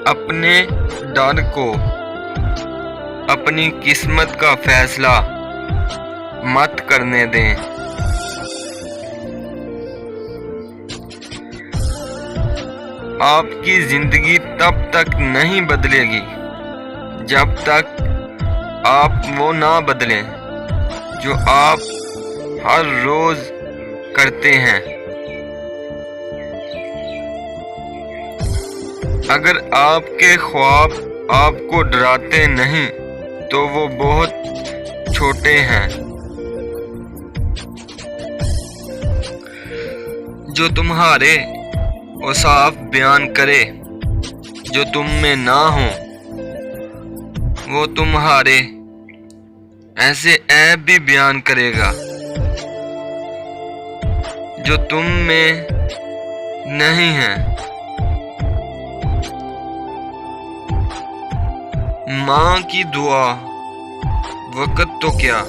اپنے ڈر کو اپنی قسمت کا فیصلہ مت کرنے دیں۔ آپ کی زندگی تب تک نہیں بدلے گی جب تک آپ وہ نہ بدلیں جو آپ ہر روز کرتے ہیں۔ اگر آپ کے خواب آپ کو ڈراتے نہیں تو وہ بہت چھوٹے ہیں۔ جو تمہارے اوصاف بیان کرے جو تم میں نہ ہوں، وہ تمہارے ایسے عیب بھی بیان کرے گا جو تم میں نہیں ہیں۔ ماں کی دعا وقت تو کیا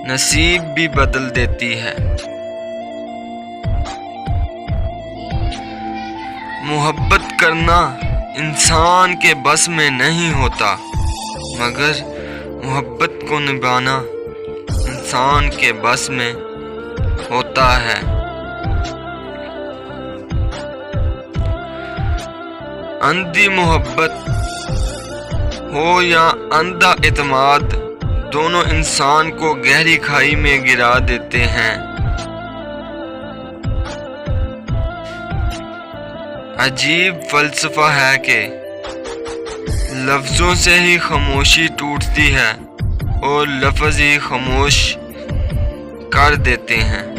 نصیب بھی بدل دیتی ہے۔ محبت کرنا انسان کے بس میں نہیں ہوتا، مگر محبت کو نبھانا انسان کے بس میں ہوتا ہے۔ اندھی محبت ہو یا اندھا اعتماد، دونوں انسان کو گہری کھائی میں گرا دیتے ہیں۔ عجیب فلسفہ ہے کہ لفظوں سے ہی خاموشی ٹوٹتی ہے اور لفظ ہی خاموش کر دیتے ہیں۔